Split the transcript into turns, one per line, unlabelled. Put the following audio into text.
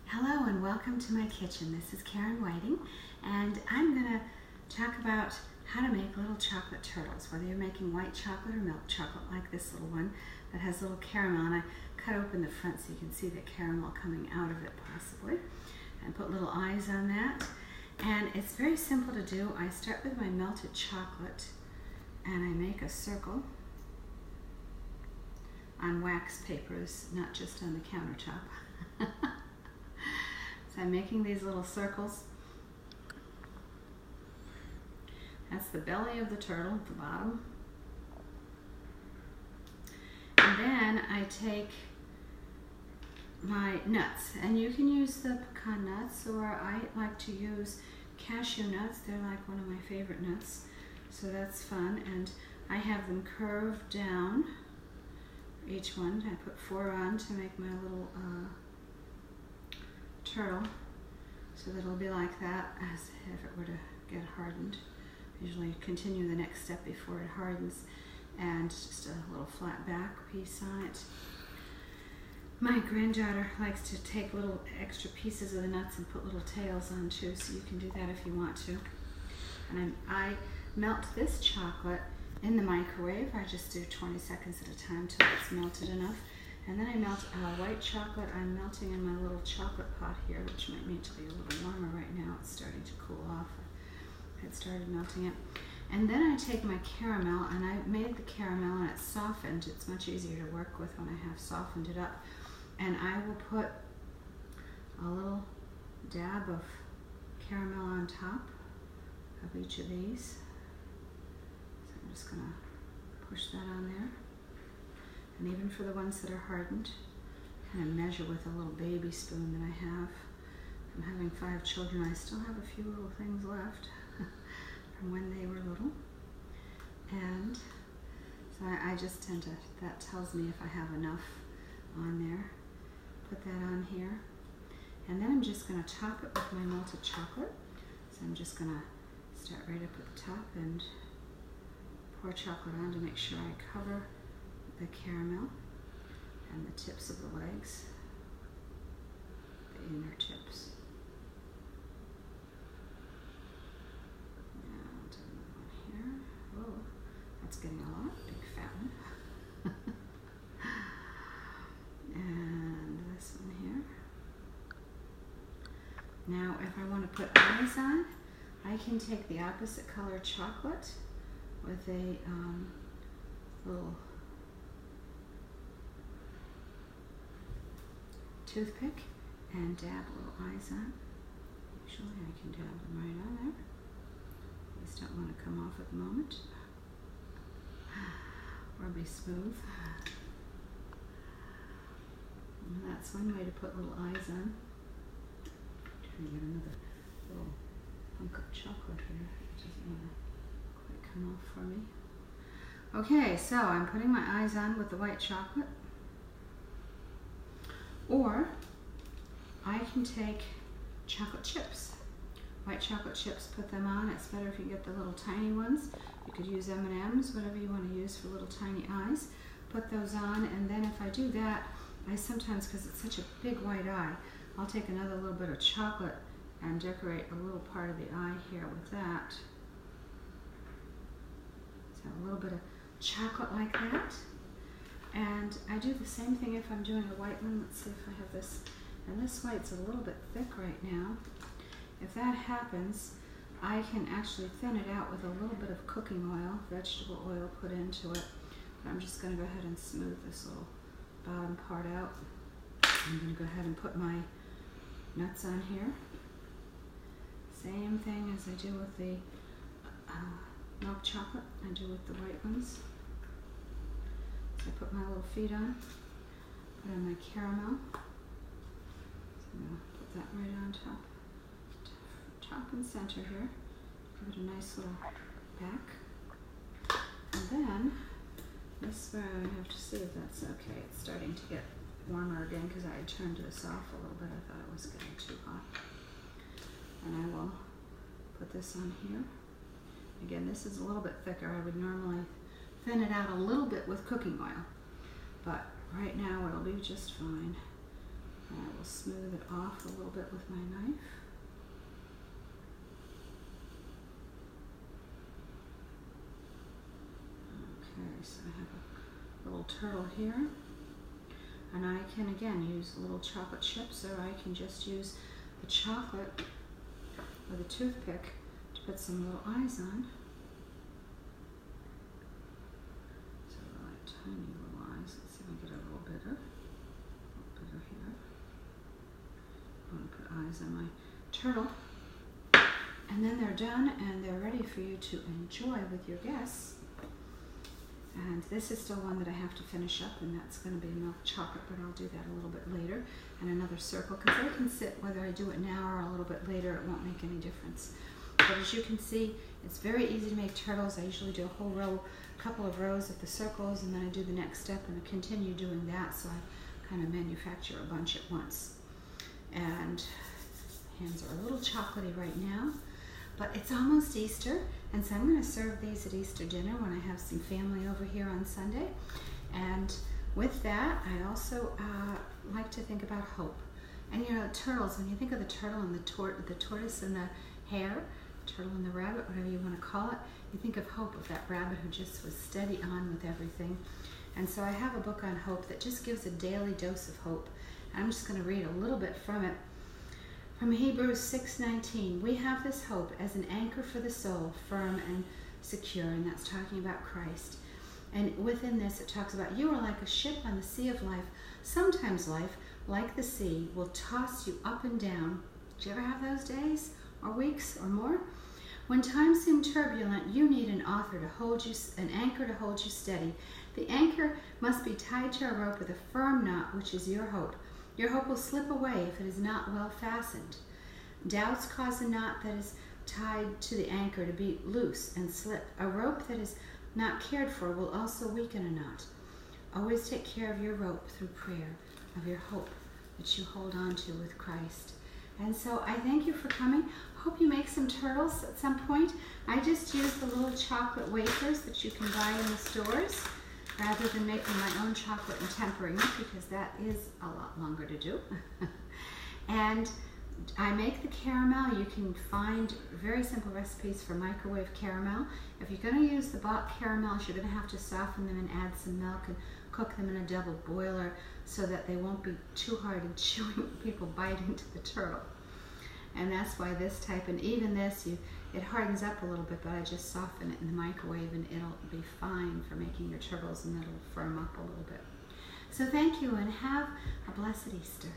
Hello and welcome to my kitchen. This is Karen Whiting and I'm going to talk about how to make little chocolate turtles, whether you're making white chocolate or milk chocolate like this little one that has little caramel, and I cut open the front so you can see the caramel coming out of it possibly, and put little eyes on that. And it's very simple to do. I start with my melted chocolate and I make a circle on wax papers, not just on the countertop. So I'm making these little circles. That's the belly of the turtle at the bottom. And then I take my nuts, and you can use the pecan nuts, or I like to use cashew nuts. They're like one of my favorite nuts, so that's fun. And I have them curved down, each one. I put 4 on to make my little turtle, so that it'll be like that as if it were to get hardened. Usually continue the next step before it hardens, and just a little flat back piece on it. My granddaughter likes to take little extra pieces of the nuts and put little tails on too, so you can do that if you want to. And I melt this chocolate in the microwave. I just do 20 seconds at a time till it's melted enough. And then I melt white chocolate. I'm melting in my little chocolate pot here, which might need to be a little warmer right now. It's starting to cool off. I had started melting it. And then I take my caramel, and I made the caramel and it's softened. It's much easier to work with when I have softened it up. And I will put a little dab of caramel on top of each of these. So I'm just gonna push that on there. And even for the ones that are hardened, kind of measure with a little baby spoon that I have. From having 5 children, I still have a few little things left from when they were little. And so I just tend to, that tells me if I have enough on there. Put that on here. And then I'm just going to top it with my melted chocolate. So I'm just going to start right up at the top and pour chocolate on to make sure I cover the caramel and the tips of the legs, the inner tips. And another one here. Oh, that's getting a lot, big fat one. And this one here. Now, if I want to put eyes on, I can take the opposite color chocolate with a little toothpick and dab little eyes on. Usually I can dab them right on there. These don't want to come off at the moment, or be smooth. And that's one way to put little eyes on. Trying to get another little hunk of chocolate here. It doesn't want to quite come off for me. Okay, so I'm putting my eyes on with the white chocolate. Or I can take chocolate chips, white chocolate chips, put them on. It's better if you get the little tiny ones. You could use M&Ms, whatever you want to use for little tiny eyes. Put those on, and then if I do that, I sometimes, because it's such a big white eye, I'll take another little bit of chocolate and decorate a little part of the eye here with that. So a little bit of chocolate like that. And I do the same thing if I'm doing a white one. Let's see if I have this. And this white's a little bit thick right now. If that happens, I can actually thin it out with a little bit of cooking oil, vegetable oil put into it. But I'm just going to go ahead and smooth this little bottom part out. I'm going to go ahead and put my nuts on here. Same thing as I do with the milk chocolate, I do with the white ones. I put my little feet on, put on my caramel. So I'm going to put that right on top and center here. Give it a nice little back. And then, this where I have to see if that's okay. It's starting to get warmer again because I had turned this off a little bit. I thought it was getting too hot. And I will put this on here. Again, this is a little bit thicker. I would normally thin it out a little bit with cooking oil, but right now it'll be just fine. And I will smooth it off a little bit with my knife. Okay, so I have a little turtle here. And I can, again, use little chocolate chips, or I can just use the chocolate with a toothpick to put some little eyes on. So like tiny little eyes. Let's see if I can get a little bigger. A little bigger here. I want to put eyes on my turtle. And then they're done and they're ready for you to enjoy with your guests. And this is still one that I have to finish up, and that's going to be milk chocolate, but I'll do that a little bit later. And another circle, because they can sit, whether I do it now or a little bit later, it won't make any difference. But as you can see, it's very easy to make turtles. I usually do a whole row, a couple of rows of the circles, and then I do the next step and I continue doing that, so I kind of manufacture a bunch at once. And hands are a little chocolatey right now. But it's almost Easter, and so I'm going to serve these at Easter dinner when I have some family over here on Sunday. And with that, I also like to think about hope. And you know, turtles, when you think of the turtle and the tortoise and the hare, turtle and the rabbit, whatever you want to call it, you think of hope, of that rabbit who just was steady on with everything. And so I have a book on hope that just gives a daily dose of hope. And I'm just going to read a little bit from it. From Hebrews 6:19, we have this hope as an anchor for the soul, firm and secure, and that's talking about Christ. And within this, it talks about you are like a ship on the sea of life. Sometimes life, like the sea, will toss you up and down. Did you ever have those days, or weeks, or more? When times seem turbulent, you need an anchor to hold you steady. The anchor must be tied to a rope with a firm knot, which is your hope. Your hope will slip away if it is not well fastened. Doubts cause a knot that is tied to the anchor to be loose and slip. A rope that is not cared for will also weaken a knot. Always take care of your rope through prayer, of your hope that you hold on to with Christ. And so I thank you for coming. Hope you make some turtles at some point. I just use the little chocolate wafers that you can buy in the stores, rather than making my own chocolate and tempering it, because that is a lot longer to do. And I make the caramel. You can find very simple recipes for microwave caramel. If you're going to use the bought caramels, you're going to have to soften them and add some milk and cook them in a double boiler so that they won't be too hard and chewy when people bite into the turtle. And that's why this type, and even this, it hardens up a little bit, but I just soften it in the microwave and it'll be fine for making your turtles, and it'll firm up a little bit. So thank you, and have a blessed Easter.